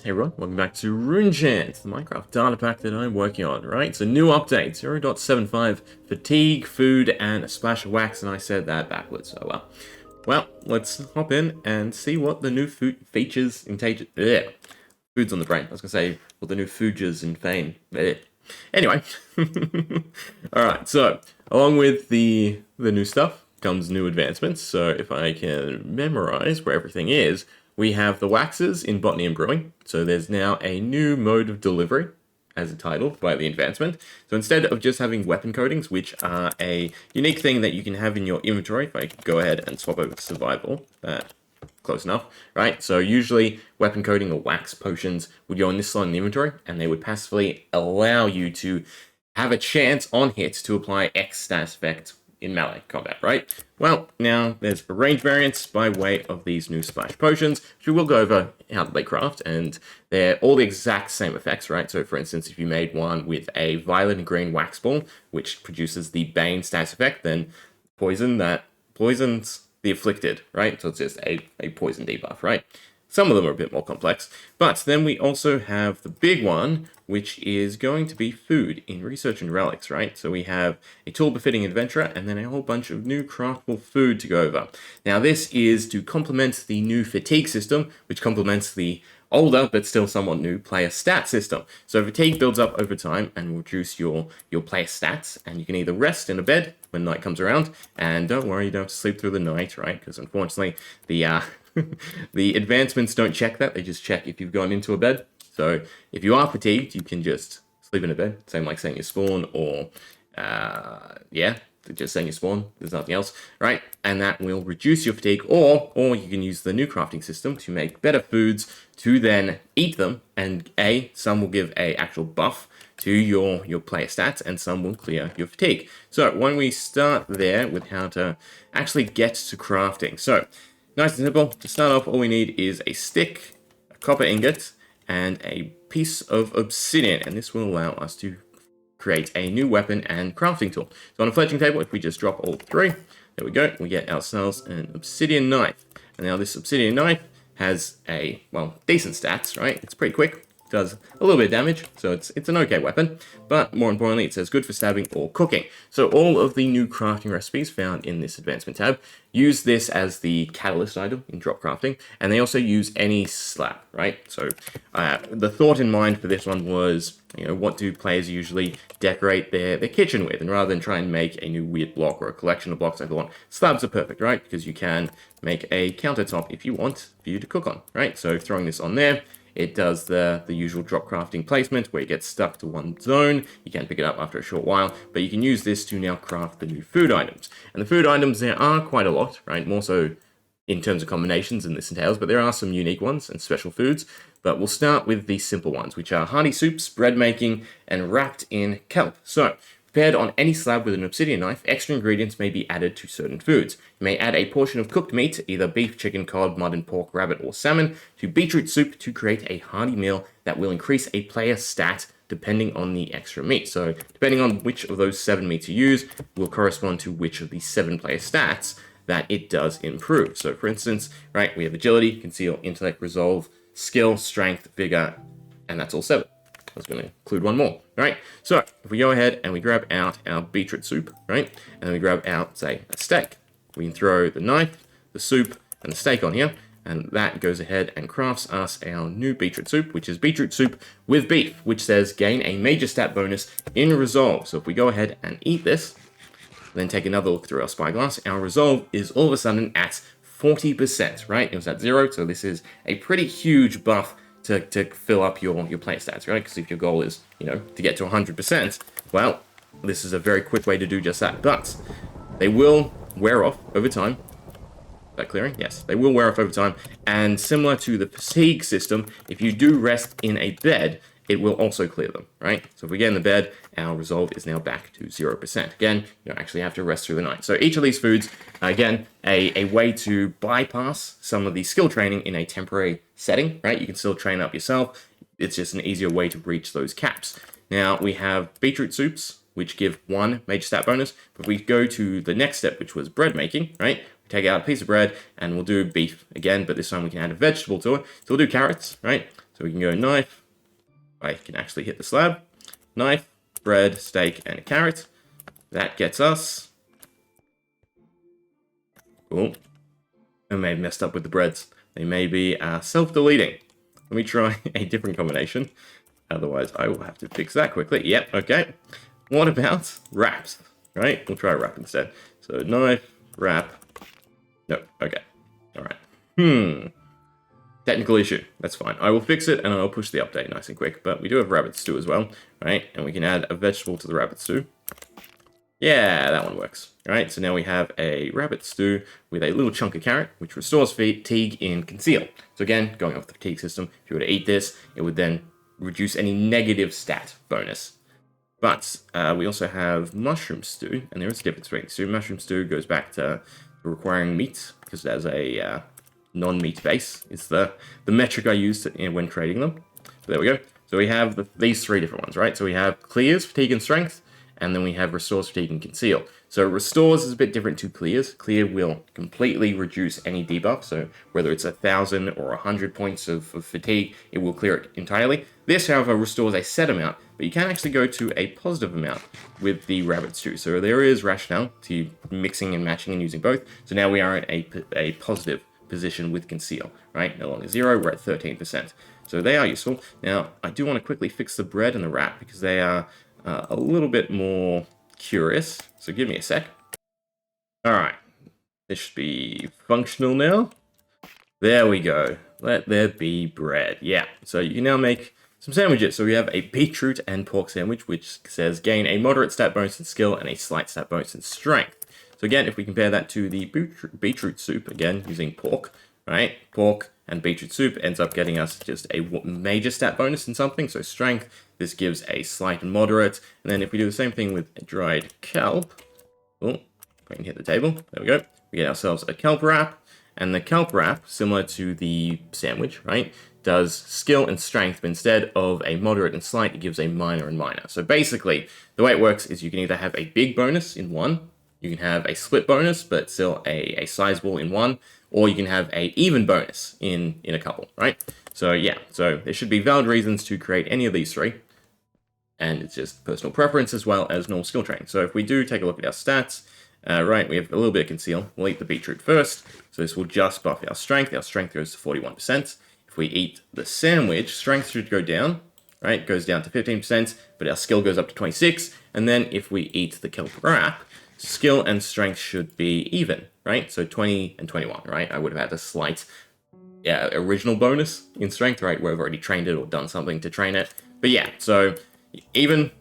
Hey everyone, welcome back to Runechant, the Minecraft data pack that I'm working on, right? It's a new update, 0.7.5, fatigue, food, and a splash of wax, and I said that backwards, oh well. Well, let's hop in and see what the new food features in Food's on the brain. I was going to say, what the new features in Fame. Anyway. Alright, so, along with the new stuff comes new advancements, so if I can memorize where everything is, we have the waxes in botany and brewing. So there's now a new mode of delivery, as titled by the advancement. So instead of just having weapon coatings, which are a unique thing that you can have in your inventory, if I could go ahead and swap over to survival, close enough, right? So usually weapon coating or wax potions would go in this slot in the inventory, and they would passively allow you to have a chance on hit to apply X status effect in melee combat, right? Well, now there's a range variance by way of these new splash potions, which we will go over how they craft, and they're all the exact same effects, right? So for instance, if you made one with a violet and green wax ball, which produces the Bane status effect, then poison that poisons the afflicted, right? So it's just a poison debuff, right? Some of them are a bit more complex, but then we also have the big one, which is going to be food in research and relics, right? So we have a tool befitting adventurer and then a whole bunch of new craftable food to go over. Now this is to complement the new fatigue system, which complements the older but still somewhat new player stat system. So fatigue builds up over time and will reduce your player stats, and you can either rest in a bed when night comes around, and don't worry, you don't have to sleep through the night, right? Because unfortunately the the advancements don't check that, they just check if you've gone into a bed. So if you are fatigued, you can just sleep in a bed, same like saying you spawn, or just saying you spawn, there's nothing else, right? And that will reduce your fatigue, or you can use the new crafting system to make better foods to then eat them, and some will give a actual buff to your player stats, and some will clear your fatigue. So when we start there with how to actually get to crafting. So nice and simple. To start off, all we need is a stick, a copper ingot, and a piece of obsidian, and this will allow us to create a new weapon and crafting tool. So on a fletching table, if we just drop all three, there we go, we get ourselves an obsidian knife. And now this obsidian knife has decent stats, right? It's pretty quick. Does a little bit of damage, so it's an okay weapon, but more importantly, it says good for stabbing or cooking. So all of the new crafting recipes found in this advancement tab use this as the catalyst item in drop crafting, and they also use any slab, right? So the thought in mind for this one was, what do players usually decorate their kitchen with? And rather than try and make a new weird block or a collection of blocks, I thought slabs are perfect, right? Because you can make a countertop if you want for you to cook on, right? So throwing this on there, it does the usual drop crafting placement where you get stuck to one zone. You can pick it up after a short while, but you can use this to now craft the new food items. And the food items, there are quite a lot, right? More so in terms of combinations than this entails, but there are some unique ones and special foods. But we'll start with the simple ones, which are hearty soups, bread making, and wrapped in kelp. So, prepared on any slab with an obsidian knife, extra ingredients may be added to certain foods. You may add a portion of cooked meat, either beef, chicken, cod, mutton, pork, rabbit, or salmon, to beetroot soup to create a hearty meal that will increase a player stat depending on the extra meat. So, depending on which of those 7 meats you use, will correspond to which of the 7 player stats that it does improve. So, for instance, right, we have agility, conceal, intellect, resolve, skill, strength, vigor, and that's all 7. I was going to include one more, right? So if we go ahead and we grab out our beetroot soup, right? And then we grab out, say, a steak. We can throw the knife, the soup, and the steak on here, and that goes ahead and crafts us our new beetroot soup, which is beetroot soup with beef, which says gain a major stat bonus in resolve. So if we go ahead and eat this, then take another look through our spyglass, our resolve is all of a sudden at 40%, right? It was at 0, so this is a pretty huge buff to fill up your play stats, right? Because if your goal is, to get to 100%, well, this is a very quick way to do just that. But they will wear off over time. Is that clearing? Yes, they will wear off over time. And similar to the fatigue system, if you do rest in a bed, it will also clear them, right? So if we get in the bed, our resolve is now back to 0%. Again, you don't actually have to rest through the night. So each of these foods, again, a way to bypass some of the skill training in a temporary setting, right? You can still train up yourself. It's just an easier way to reach those caps. Now, we have beetroot soups, which give 1 major stat bonus. But we go to the next step, which was bread making, right? We take out a piece of bread and we'll do beef again, but this time we can add a vegetable to it. So we'll do carrots, right? So we can go knife. I can actually hit the slab. Knife, bread, steak, and a carrot. That gets us. Cool. I may have messed up with the breads. They may be self-deleting. Let me try a different combination. Otherwise, I will have to fix that quickly. Yep, okay. What about wraps? Right? We'll try a wrap instead. So knife, wrap. No, okay. Alright. Technical issue. That's fine. I will fix it and I'll push the update nice and quick. But we do have rabbit stew as well, right? And we can add a vegetable to the rabbit stew. Yeah, that one works. Alright, so now we have a rabbit stew with a little chunk of carrot, which restores fatigue in conceal. So again, going off the fatigue system, if you were to eat this, it would then reduce any negative stat bonus. But we also have mushroom stew, and there is a difference between stew. Mushroom stew goes back to requiring meat, because it has a non-meat base. It's the metric I use when trading them. So there we go. So we have these three different ones, right? So we have clears, fatigue, and strength. And then we have restores, fatigue, and conceal. So restores is a bit different to clears. Clear will completely reduce any debuff. So whether it's 1,000 or 100 points of fatigue, it will clear it entirely. This, however, restores a set amount, but you can actually go to a positive amount with the rabbit stew. So there is rationale to mixing and matching and using both. So now we are in a positive position with conceal, right? No longer 0, we're at 13%. So they are useful. Now, I do want to quickly fix the bread and the wrap because they are a little bit more curious, so give me a sec. Alright, this should be functional now. There we go. Let there be bread. Yeah, so you can now make some sandwiches. So we have a beetroot and pork sandwich, which says gain a moderate stat bonus in skill and a slight stat bonus in strength. So again, if we compare that to the beetroot soup, again, using pork, right? Pork and beetroot soup ends up getting us just a major stat bonus in something, so strength. This gives a slight and moderate. And then if we do the same thing with a dried kelp, oh, if I can hit the table, there we go. We get ourselves a kelp wrap. And the kelp wrap, similar to the sandwich, right, does skill and strength, but instead of a moderate and slight, it gives a minor and minor. So basically, the way it works is you can either have a big bonus in one, you can have a split bonus, but still a sizable in one, or you can have a even bonus in a couple, right? So yeah, so there should be valid reasons to create any of these three. And it's just personal preference as well as normal skill training. So if we do take a look at our stats, right, we have a little bit of conceal. We'll eat the beetroot first. So this will just buff our strength. Our strength goes to 41%. If we eat the sandwich, strength should go down, right? It goes down to 15%, but our skill goes up to 26. And then if we eat the kelp wrap, skill and strength should be even, right? So 20 and 21, right? I would have had a slight original bonus in strength, right? Where I've already trained it or done something to train it. But yeah, so even,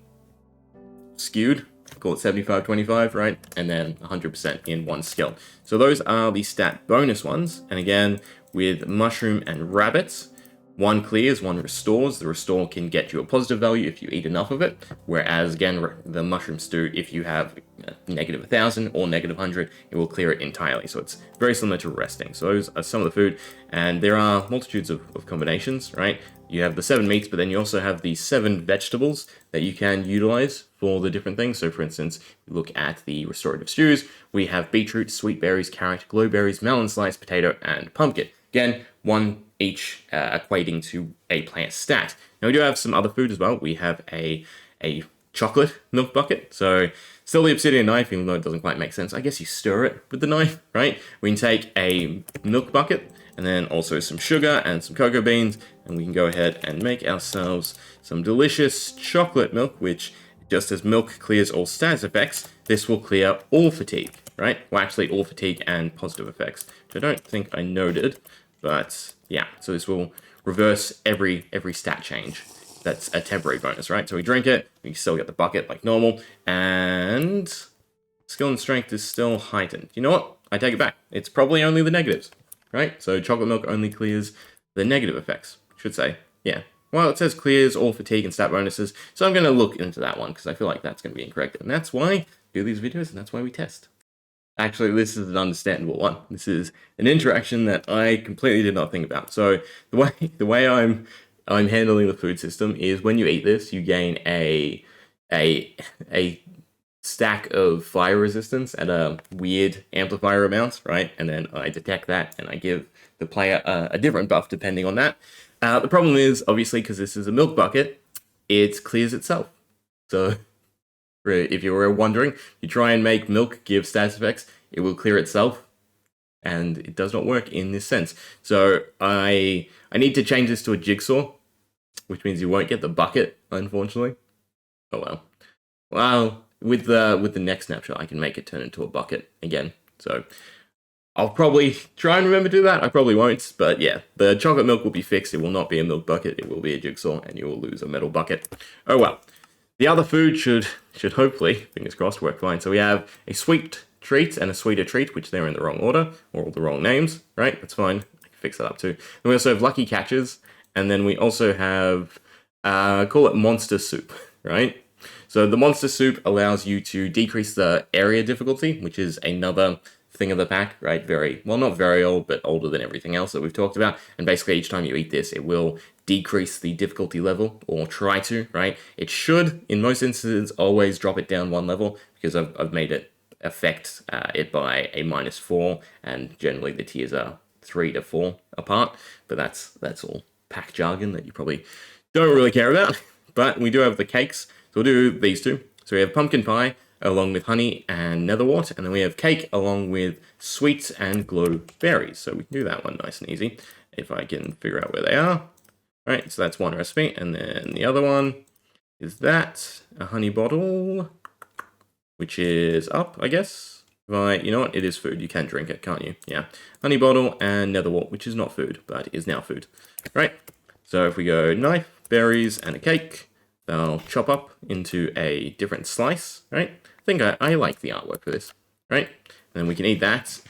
skewed, call it 75-25, right? And then 100% in one skill. So those are the stat bonus ones. And again, with mushroom and rabbits, one clears, one restores. The restore can get you a positive value if you eat enough of it. Whereas, again, the mushroom stew, if you have negative 1,000 or negative 100, it will clear it entirely. So it's very similar to resting. So those are some of the food. And there are multitudes of combinations, right? You have the 7 meats, but then you also have the 7 vegetables that you can utilize for the different things. So, for instance, look at the restorative stews. We have beetroot, sweet berries, carrot, glowberries, melon slice, potato, and pumpkin. Again, one each equating to a plant stat. Now, we do have some other food as well. We have a chocolate milk bucket. So, still the obsidian knife, even though it doesn't quite make sense. I guess you stir it with the knife, right? We can take a milk bucket, and then also some sugar and some cocoa beans, and we can go ahead and make ourselves some delicious chocolate milk, which, just as milk clears all status effects, this will clear all fatigue, right? Well, actually, all fatigue and positive effects, which I don't think I noted, but yeah, so this will reverse every stat change. That's a temporary bonus, right? So we drink it, we still get the bucket like normal, and skill and strength is still heightened. You know what? I take it back. It's probably only the negatives. Right? So chocolate milk only clears the negative effects, I should say. Yeah. Well, it says clears all fatigue and stat bonuses, so I'm going to look into that one because I feel like that's going to be incorrect. And that's why I do these videos, and that's why we test. Actually, this is an understandable one. This is an interaction that I completely did not think about. So the way I'm handling the food system is when you eat this, you gain a stack of fire resistance at a weird amplifier amount, right? And then I detect that and I give the player a different buff depending on that. The problem is, obviously, because this is a milk bucket, it clears itself. So if you were wondering, you try and make milk give status effects, it will clear itself, and it does not work in this sense. So I need to change this to a jigsaw, which means you won't get the bucket, unfortunately. Oh well. Well, with the next snapshot, I can make it turn into a bucket again. So I'll probably try and remember to do that. I probably won't, but yeah, the chocolate milk will be fixed. It will not be a milk bucket. It will be a jigsaw, and you will lose a metal bucket. Oh well. The other food should hopefully, fingers crossed, work fine. So we have a sweet treat and a sweeter treat, which they're in the wrong order, or the wrong names, right? That's fine. I can fix that up too. And we also have lucky catches, and then we also have, call it monster soup, right? So the monster soup allows you to decrease the area difficulty, which is another thing of the pack, right? Not very old, but older than everything else that we've talked about. And basically each time you eat this, it will decrease the difficulty level, or try to, right? It should, in most instances, always drop it down one level, because I've made it affect it by a -4, and generally the tiers are 3 to 4 apart, but that's all pack jargon that you probably don't really care about. But we do have the cakes, so we'll do these two. So we have pumpkin pie along with honey and netherwort, and then we have cake along with sweets and Klloo berries. So we can do that one nice and easy, if I can figure out where they are. All right, so that's one recipe, and then the other one is that, a honey bottle, which is up, I guess. You know what, it is food, you can drink it, can't you? Yeah, honey bottle and netherwort, which is not food, but is now food. Right, so if we go knife, berries, and a cake, they'll chop up into a different slice, right? I think I like the artwork for this, right? And then we can eat that,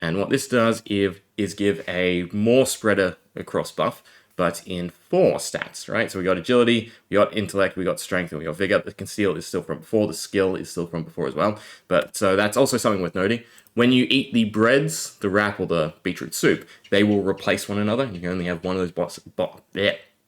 and what this does is give a more spreader across buff, but in 4 stats, right? So we got agility, we got intellect, we got strength, and we got vigor. The conceal is still from before, the skill is still from before as well. But so that's also something worth noting. When you eat the breads, the wrap, or the beetroot soup, they will replace one another. You can only have one of those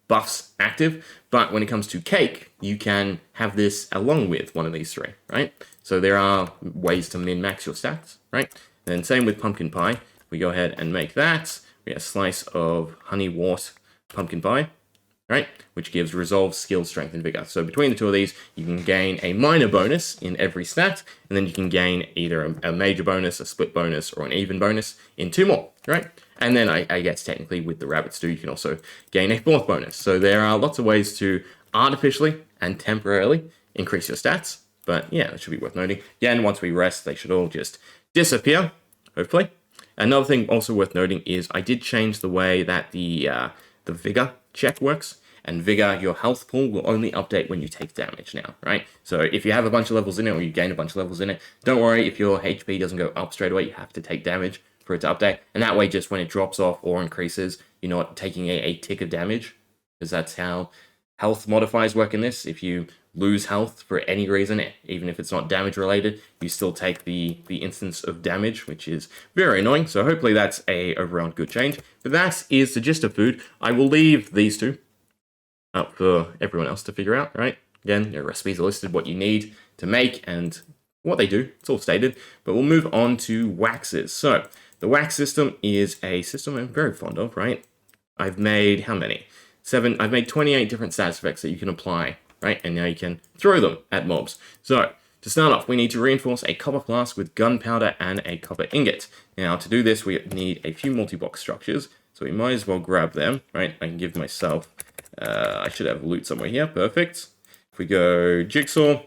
buffs active. But when it comes to cake, you can have this along with one of these 3, right? So there are ways to min-max your stats, right? And then same with pumpkin pie. We go ahead and make that. We get a slice of honey wort pumpkin pie, right? Which gives resolve, skill, strength, and vigor. So between the two of these, you can gain a minor bonus in every stat, and then you can gain either a major bonus, a split bonus, or an even bonus in 2 more, right? And then I guess technically with the rabbit stew, you can also gain a 4th bonus. So there are lots of ways to artificially and temporarily increase your stats. But yeah, that should be worth noting. Again, once we rest, they should all just disappear, hopefully. Another thing also worth noting is I did change the way that the vigor check works, and vigor, your health pool, will only update when you take damage now, right? So if you have a bunch of levels in it, or you gain a bunch of levels in it, don't worry if your HP doesn't go up straight away, you have to take damage for it to update, and that way just when it drops off or increases, you're not taking a tick of damage, because that's how health modifiers work in this. If you lose health for any reason, even if it's not damage related, you still take the instance of damage, which is very annoying. So hopefully that's a overall good change. But that is the gist of food. I will leave these 2 up for everyone else to figure out, right? Again, your recipes are listed, what you need to make and what they do. It's all stated. But we'll move on to waxes. So the wax system is a system I'm very fond of, right? I've made how many? 7. I've made 28 different status effects that you can apply, right? And now you can throw them at mobs. So to start off, we need to reinforce a copper flask with gunpowder and a copper ingot. Now to do this, we need a few multi-box structures. So we might as well grab them, right? I can give myself, I should have loot somewhere here. Perfect. If we go jigsaw,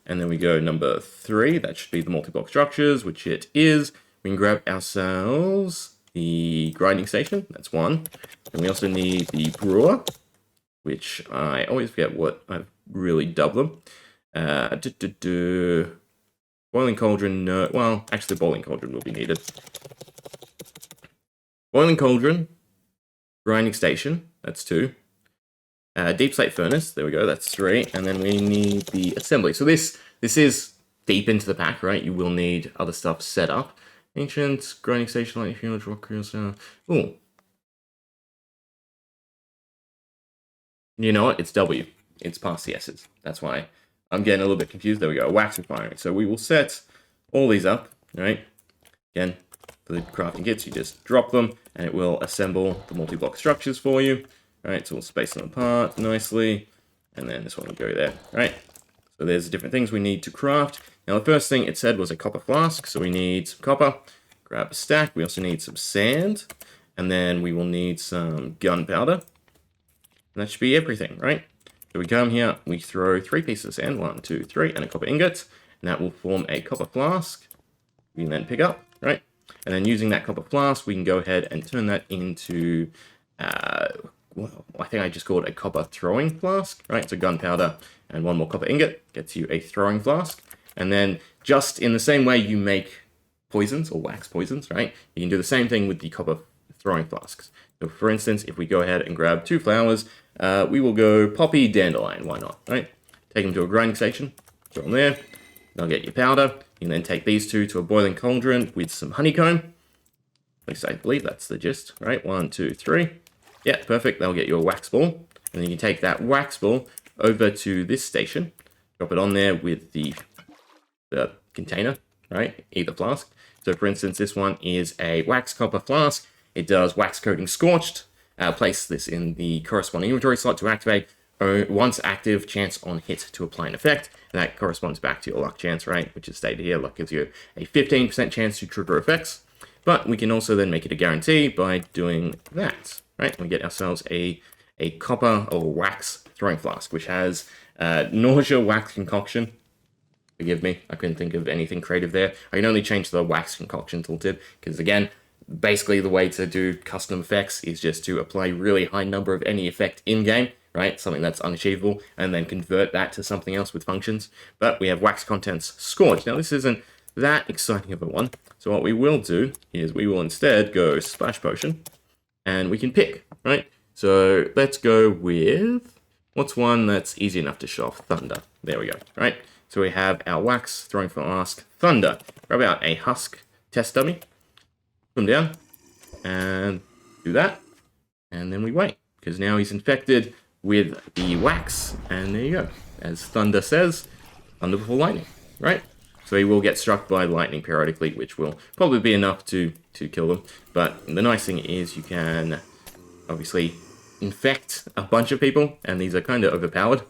and then we go number 3, that should be the multi-box structures, which it is. We can grab ourselves the grinding station, that's 1. And we also need the brewer, which I always forget what I've really dubbed them. Boiling cauldron, no, well, actually boiling cauldron will be needed. Boiling cauldron, grinding station, that's 2. Deep slate furnace, there we go, that's 3. And then we need the assembly. So this is deep into the pack, right? You will need other stuff set up. Ancient grinding station, like fuel, rock, ooh. You know what? It's W. It's past the S's. That's why I'm getting a little bit confused. There we go. Wax refinery. So we will set all these up, right? Again, for the crafting kits, you just drop them, and it will assemble the multi-block structures for you. right? So we'll space them apart nicely, and then this one will go there, right? So there's different things we need to craft. Now the first thing it said was a copper flask, so we need some copper. Grab a stack. We also need some sand, and then we will need some gunpowder. And that should be everything, right? So we come here, we throw 3 pieces of sand, 1, 2, 3, and a copper ingot, and that will form a copper flask. We can then pick up, right? And then using that copper flask, we can go ahead and turn that into, well, I think I just called it a copper throwing flask, right? So gunpowder and 1 more copper ingot gets you a throwing flask. And then just in the same way you make poisons or wax poisons, right? You can do the same thing with the copper throwing flasks. So for instance, if we go ahead and grab 2 flowers, we will go poppy dandelion, why not, right? Take them to a grinding station, throw them there, they'll get your powder. You can then take these 2 to a boiling cauldron with some honeycomb. At least I believe that's the gist, right? 1, 2, 3. Yeah, perfect, they'll get you a wax ball. And then you can take that wax ball over to this station, drop it on there with the container, right? Either flask. So for instance, this one is a wax copper flask. It does wax coating scorched. Place this in the corresponding inventory slot to activate. Once active, chance on hit to apply an effect. And that corresponds back to your luck chance, right? Which is stated here. Luck gives you a 15% chance to trigger effects. But we can also then make it a guarantee by doing that, right? We get ourselves a copper or wax throwing flask, which has nausea wax concoction. Forgive me, I couldn't think of anything creative there. I can only change the wax concoction tooltip, because again, basically the way to do custom effects is just to apply really high number of any effect in-game, right? Something that's unachievable, and then convert that to something else with functions. But we have wax contents scorched. Now this isn't that exciting of a one, so what we will do is we will instead go splash potion, and we can pick, right? So let's go with, what's one that's easy enough to show off? Thunder. There we go, right? So we have our wax throwing flask thunder. Grab out a husk test dummy, put him down, and do that, and then we wait, because now he's infected with the wax, and there you go. As Thunder says, thunder before lightning, right? So he will get struck by lightning periodically, which will probably be enough to kill them. But the nice thing is you can obviously infect a bunch of people, and these are kind of overpowered,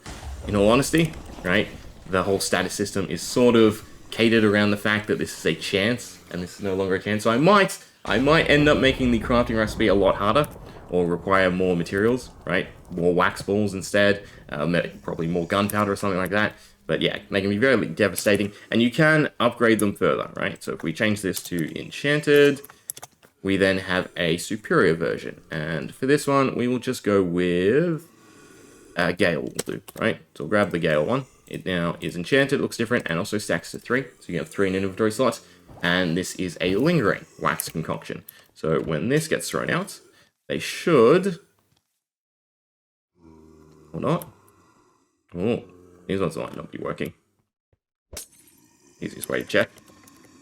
in all honesty, right? The whole status system is sort of catered around the fact that this is a chance, and this is no longer a chance. So I might end up making the crafting recipe a lot harder, or require more materials, right? More wax balls instead, probably more gunpowder or something like that. But yeah, they can be very devastating, and you can upgrade them further, right? So if we change this to enchanted, we then have a superior version. And for this one, we will just go with Gale will do, right? So we'll grab the Gale one. It now is enchanted, looks different, and also stacks to 3. So you have 3 in inventory slots. And this is a lingering wax concoction. So when this gets thrown out, they should, or not. Oh, these ones might not be working. Easiest way to check.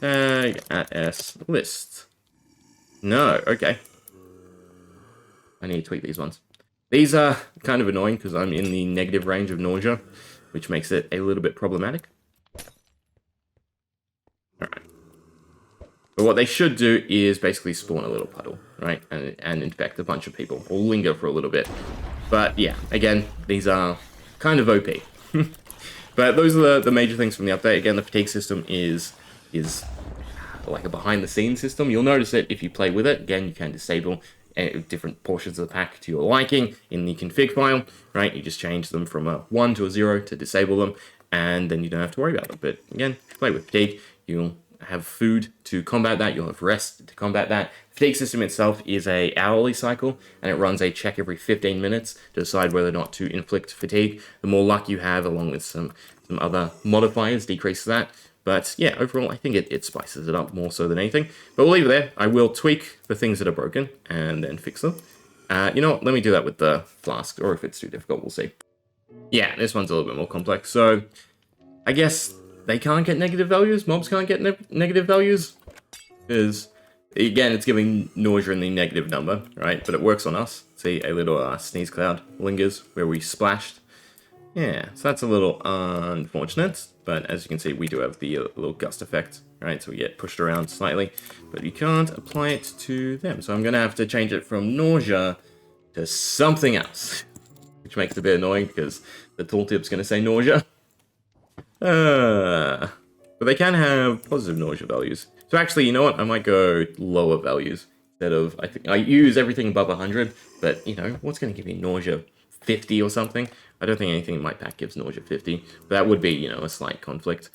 Tag at S list. No, okay. I need to tweak these ones. These are kind of annoying because I'm in the negative range of nausea, which makes it a little bit problematic. Alright. But what they should do is basically spawn a little puddle, right? And infect a bunch of people, or linger for a little bit. But yeah, again, these are kind of OP. But those are the major things from the update. Again, the fatigue system is like a behind-the-scenes system. You'll notice it if you play with it. Again, you can disable different portions of the pack to your liking in the config file, right? You just change them from a 1 to a 0 to disable them, and then you don't have to worry about them. But again, if you play with fatigue, you'll have food to combat that, you'll have rest to combat that. Fatigue system itself is a hourly cycle, and it runs a check every 15 minutes to decide whether or not to inflict fatigue. The more luck you have, along with some other modifiers, decreases that. But yeah, overall, I think it spices it up more so than anything. But we'll leave it there. I will tweak the things that are broken and then fix them. You know what? Let me do that with the flask, or if it's too difficult, we'll see. Yeah, this one's a little bit more complex. So I guess they can't get negative values. Mobs can't get negative values. Because, again, it's giving nausea in the negative number, right? But it works on us. See, a little sneeze cloud lingers where we splashed. Yeah, so that's a little unfortunate, but as you can see, we do have the little gust effect, right? So we get pushed around slightly, but you can't apply it to them. So I'm going to have to change it from nausea to something else, which makes it a bit annoying because the tooltip's going to say nausea. But they can have positive nausea values. So actually, you know what? I might go lower values instead of, I think I use everything above 100, but you know, what's going to give me nausea? 50 or something? I don't think anything in my pack gives nausea 50. That would be, you know, a slight conflict.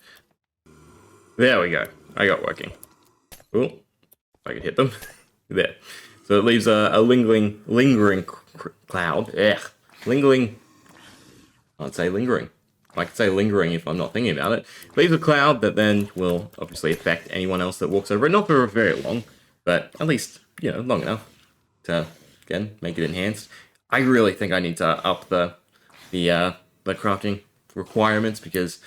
There we go. I got working. Cool. If I could hit them. There. So it leaves a lingering cloud. Ugh. Lingering. I'd say lingering. I could say lingering if I'm not thinking about it. Leaves a cloud that then will obviously affect anyone else that walks over it. Not for very long, but at least, you know, long enough to, again, make it enhanced. I really think I need to up the crafting requirements because,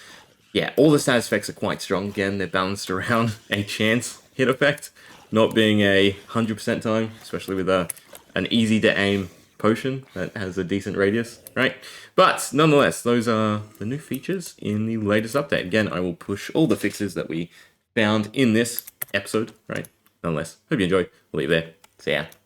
yeah, all the status effects are quite strong. Again, they're balanced around a chance hit effect, not being a 100% time, especially with an easy-to-aim potion that has a decent radius, right? But nonetheless, those are the new features in the latest update. Again, I will push all the fixes that we found in this episode, right? Nonetheless, hope you enjoyed. We'll leave it there. See ya.